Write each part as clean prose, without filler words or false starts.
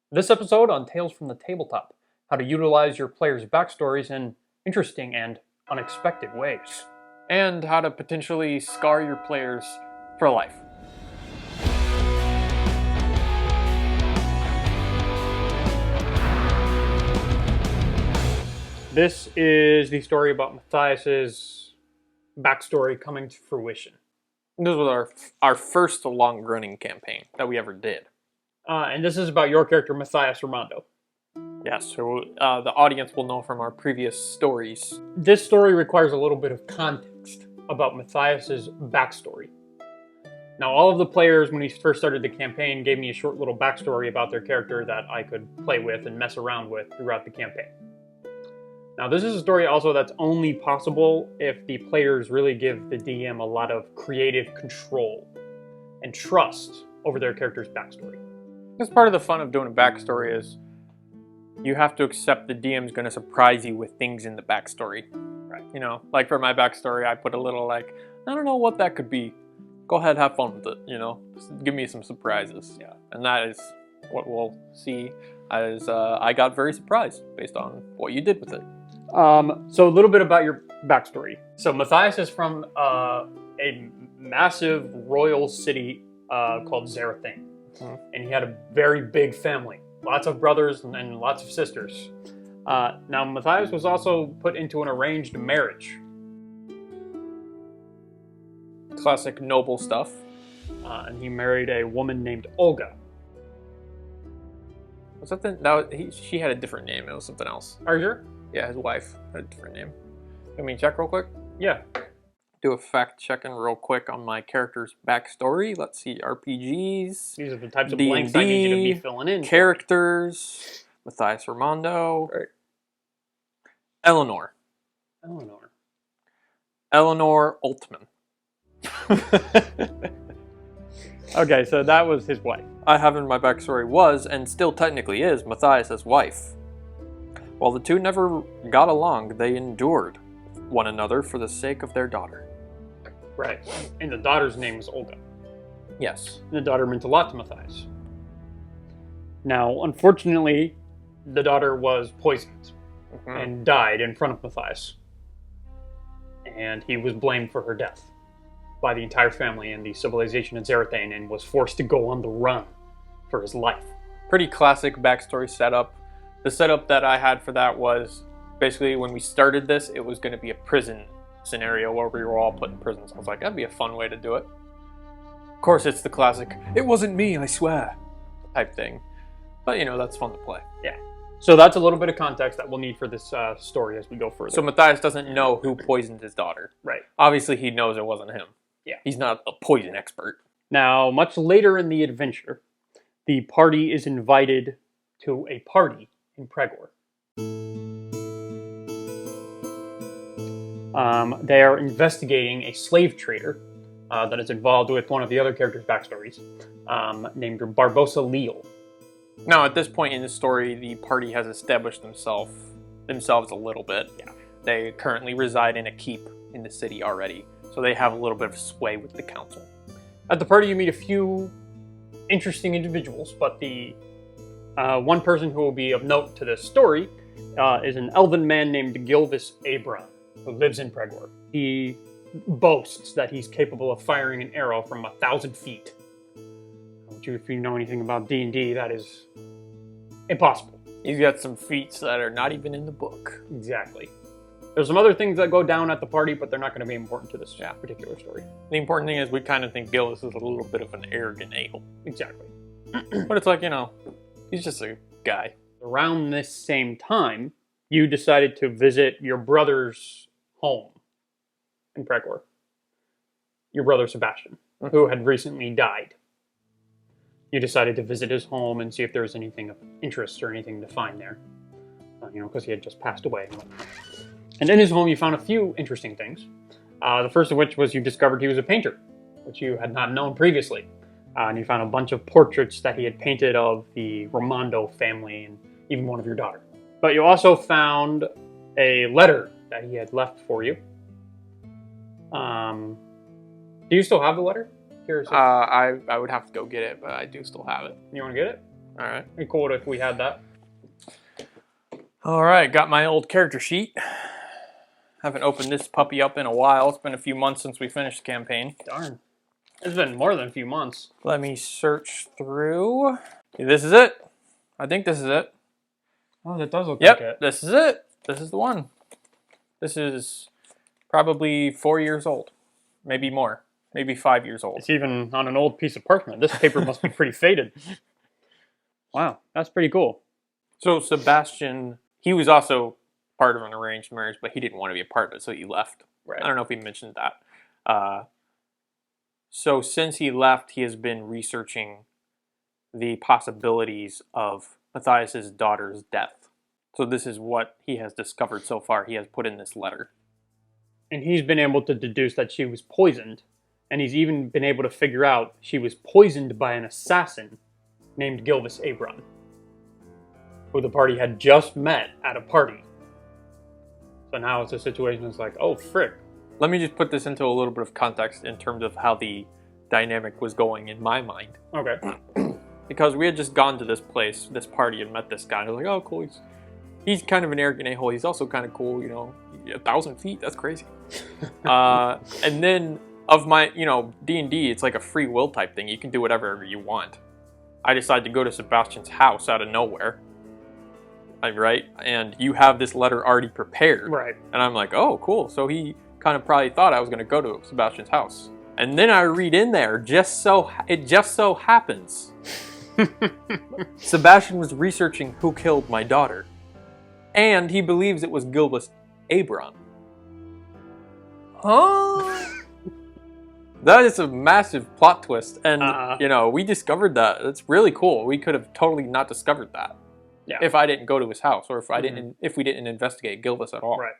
This episode on Tales from the Tabletop, how to utilize your players' backstories in interesting and unexpected ways. And how to potentially scar your players for life. This is the story about Matthias's backstory coming to fruition. This was our first long-running campaign that we ever did. And this is about your character, Matthias Armando. Yes, so the audience will know from our previous stories. This story requires a little bit of context about Matthias's backstory. Now, all of the players, when we first started the campaign, gave me a short little backstory about their character that I could play with and mess around with throughout the campaign. Now, this is a story also that's only possible if the players really give the DM a lot of creative control and trust over their character's backstory. Because part of the fun of doing a backstory is you have to accept the DM's going to surprise you with things in the backstory. Right. You know, like for my backstory, I put a little I don't know what that could be. Go ahead, have fun with it, you know. Just give me some surprises. Yeah. And that is what we'll see as I got very surprised based on what you did with it. So a little bit about your backstory. So Matthias is from a massive royal city called Zarathane. And he had a very big family. Lots of brothers and lots of sisters. Now Matthias was also put into an arranged marriage. Classic noble stuff. And he married a woman named Olga. Was she had a different name. It was something else. Are you sure? Yeah, his wife had a different name. Let me check real quick. Yeah. Do a fact checking real quick on my character's backstory. Let's see, RPGs. These are the types of blanks I need you to be filling in. Characters. Matthias Armando. Right. Eleanor Altman. Okay, so that was his wife. I have in my backstory was, and still technically is, Matthias's wife. While the two never got along, they endured one another for the sake of their daughter. Right. And the daughter's name was Olga. Yes. And the daughter meant a lot to Matthias. Now, unfortunately, the daughter was poisoned and died in front of Matthias. And he was blamed for her death by the entire family and the civilization of Zarathane and was forced to go on the run for his life. Pretty classic backstory setup. The setup that I had for that was basically when we started this, it was going to be a prison scenario where we were all put in prisons. I was like, that'd be a fun way to do it. Of course, it's the classic, it wasn't me, I swear, type thing. But, you know, that's fun to play. Yeah. So that's a little bit of context that we'll need for this story as we go further. So Matthias doesn't know who poisoned his daughter. Right. Obviously, he knows it wasn't him. Yeah. He's not a poison expert. Now, much later in the adventure, the party is invited to a party in Pregor. They are investigating a slave trader that is involved with one of the other characters' backstories, named Barbosa Leal. Now, at this point in the story, the party has established themselves a little bit. Yeah. They currently reside in a keep in the city already, so they have a little bit of sway with the council. At the party, you meet a few interesting individuals, but the one person who will be of note to this story is an Elven Man named Gilvus Abron, who lives in Pregor. He boasts that he's capable of firing an arrow from 1,000 feet. Which, if you know anything about D&D, that is impossible. He's got some feats that are not even in the book. Exactly. There's some other things that go down at the party, but they're not going to be important to this particular story. The important thing is we kind of think Gilvus is a little bit of an arrogant a-hole. Exactly. But it's like, you know, he's just a guy. Around this same time, you decided to visit your brother's home in Pregor. Your brother Sebastian, who had recently died. You decided to visit his home and see if there was anything of interest or anything to find there. Because he had just passed away. And in his home, you found a few interesting things. The first of which was you discovered he was a painter, which you had not known previously. And you found a bunch of portraits that he had painted of the Romando family and even one of your daughter. But you also found a letter that he had left for you. Do you still have the letter? I would have to go get it, but I do still have it. You want to get it? All right. It'd be cool if we had that. All right, got my old character sheet. Haven't opened this puppy up in a while. It's been a few months since we finished the campaign. Darn. It's been more than a few months. Let me search through. This is it. I think this is it. Oh, that does look like it. Yep, this is it. This is the one. This is probably 4 years old. Maybe more. Maybe 5 years old. It's even on an old piece of parchment. This paper must be pretty faded. Wow, that's pretty cool. So Sebastian, he was also part of an arranged marriage, but he didn't want to be a part of it, so he left. Right. I don't know if he mentioned that. So since he left, he has been researching the possibilities of Matthias's daughter's death. So this is what he has discovered so far. He has put in this letter. And he's been able to deduce that she was poisoned. And he's even been able to figure out she was poisoned by an assassin named Gilvus Abron, who the party had just met at a party. So now it's a situation that's like, oh, frick. Let me just put this into a little bit of context in terms of how the dynamic was going in my mind. Okay. Because we had just gone to this place, this party, and met this guy. And I was like, oh, cool. He's kind of an arrogant a-hole. He's also kind of cool, 1,000 feet. That's crazy. And then of my, D&D, it's like a free will type thing. You can do whatever you want. I decided to go to Sebastian's house out of nowhere. Right? And you have this letter already prepared. Right. And I'm like, oh, cool. So he kind of probably thought I was going to go to Sebastian's house. And then I read in there, it just so happens. Sebastian was researching who killed my daughter. And he believes it was Gilvus Abron. Huh? That is a massive plot twist. And, we discovered that. It's really cool. We could have totally not discovered that. Yeah. If I didn't go to his house, or if we didn't investigate Gilvus at all. Right.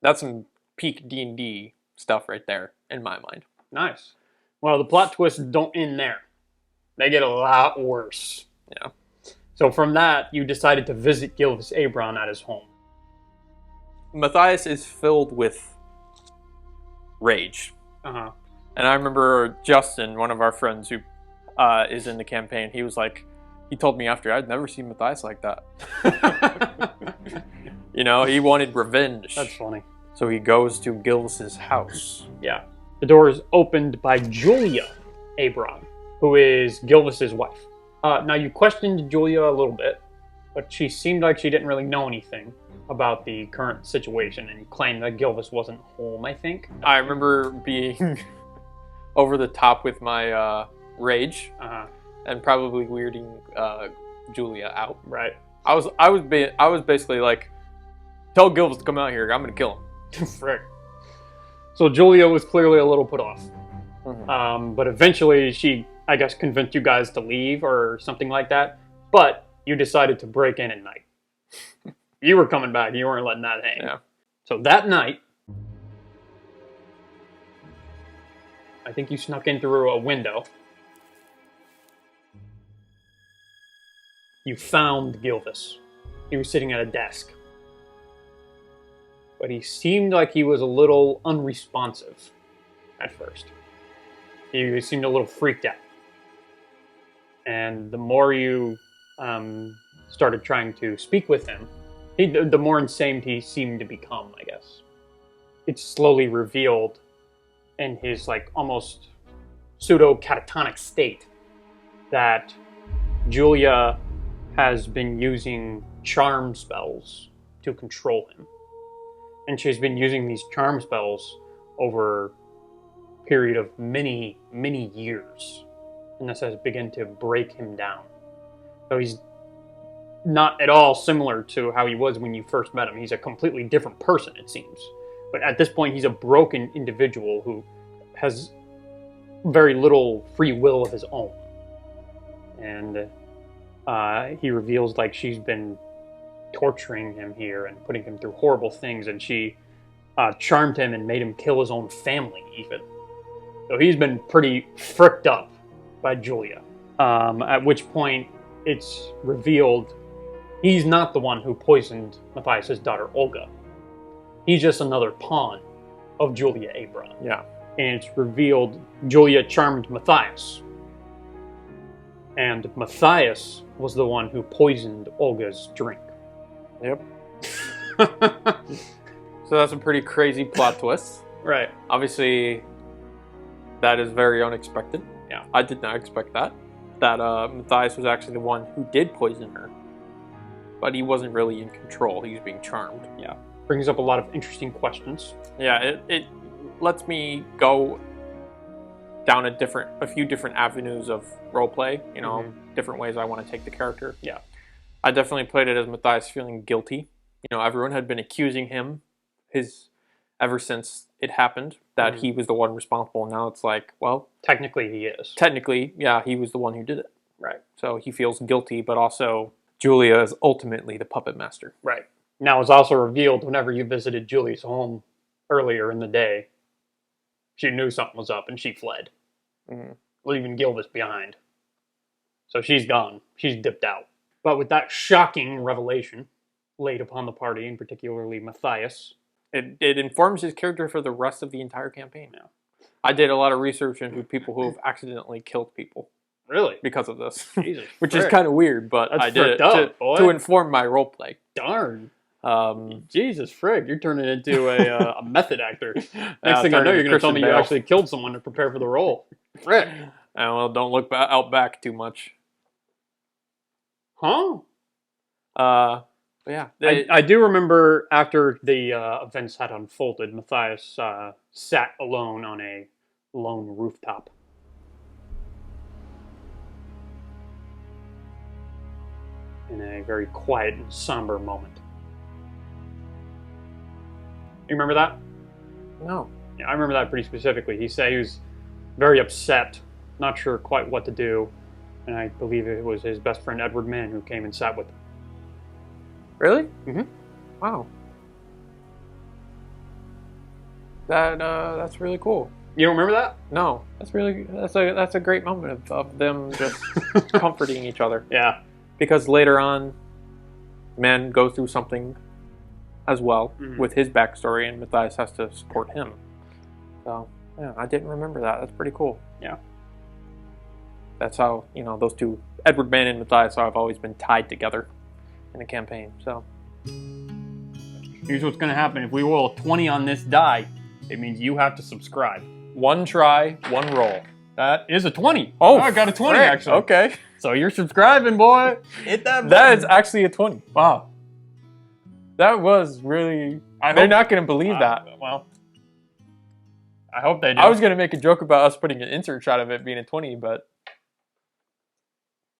That's some peak D&D stuff right there, in my mind. Nice. Well, the plot twists don't end there. They get a lot worse. Yeah. So from that, you decided to visit Gilvus Abron at his home. Matthias is filled with rage. Uh-huh. And I remember Justin, one of our friends who is in the campaign, he told me after, I'd never seen Matthias like that. He wanted revenge. That's funny. So he goes to Gilvus's house. Yeah. The door is opened by Julia Abron, who is Gilvus's wife. Now, you questioned Julia a little bit, but she seemed like she didn't really know anything about the current situation and claimed that Gilvus wasn't home, I think. I remember being over the top with my rage. Uh-huh. And probably weirding Julia out. Right. I was basically like, tell Gilvus to come out here. I'm gonna kill him. Frick. So Julia was clearly a little put off. Mm-hmm. But eventually she, I guess, convinced you guys to leave or something like that. But you decided to break in at night. You were coming back. You weren't letting that hang. Yeah. So that night, I think you snuck in through a window. You found Gilvus. He was sitting at a desk. But he seemed like he was a little unresponsive at first. He seemed a little freaked out. And the more you started trying to speak with him, the more insane he seemed to become, I guess. It slowly revealed in his almost pseudo-catatonic state that Julia has been using charm spells to control him. And she's been using these charm spells over a period of many, many years. And this has begun to break him down. So he's not at all similar to how he was when you first met him. He's a completely different person, it seems. But at this point, he's a broken individual who has very little free will of his own. And he reveals she's been torturing him here and putting him through horrible things, and she charmed him and made him kill his own family even. So he's been pretty fricked up by Julia. At which point it's revealed he's not the one who poisoned Matthias's daughter Olga. He's just another pawn of Julia Abron. Yeah. And it's revealed Julia charmed Matthias. And Matthias was the one who poisoned Olga's drink. Yep. So that's a pretty crazy plot twist. Right. Obviously, that is very unexpected. Yeah. I did not expect that. That Matthias was actually the one who did poison her. But he wasn't really in control. He was being charmed. Yeah. Brings up a lot of interesting questions. Yeah, it lets me go down a few different avenues of roleplay, you know, different ways I want to take the character. Yeah. I definitely played it as Matthias feeling guilty. You know, everyone had been accusing him ever since it happened that he was the one responsible. Now it's like, well, technically he is. Technically, yeah, he was the one who did it. Right. So he feels guilty, but also Julia is ultimately the puppet master. Right. Now it's also revealed whenever you visited Julie's home earlier in the day, she knew something was up and she fled, leaving Gilvus behind. So she's gone. She's dipped out. But with that shocking revelation laid upon the party, and particularly Matthias, it informs his character for the rest of the entire campaign now. I did a lot of research into people who have accidentally killed people. Really? Because of this. Jesus, which is kind of weird, but that's I did it to inform my roleplay. Darn. Jesus frig, you're turning into a method actor. Next thing I know, you're going to tell me you actually killed someone to prepare for the role. Frick. Well, don't look out back too much. Huh? But yeah. I do remember after the events had unfolded, Matthias sat alone on a lone rooftop. In a very quiet and somber moment. You remember that? No. Yeah, I remember that pretty specifically. He said he was very upset, not sure quite what to do, and I believe it was his best friend Elven Man who came and sat with him. Really? Mm-hmm. Wow. That's really cool. You don't remember that? No. That's a great moment of them just comforting each other. Yeah. Because later on, Man goes through something as well with his backstory, and Matthias has to support him. So, yeah, I didn't remember that. That's pretty cool. Yeah. That's how, you know, those two, Elven Man and Matthias, have always been tied together in the campaign. So, here's what's going to happen. If we roll a 20 on this die, it means you have to subscribe. One try, one roll. That is a 20. Oh, I got a 20 frick. actually. Okay. So you're subscribing, boy. Hit that button. That is actually a 20. Wow. That was really... They're not going to believe that. Well, I hope they do. I was going to make a joke about us putting an insert shot of it being a 20, but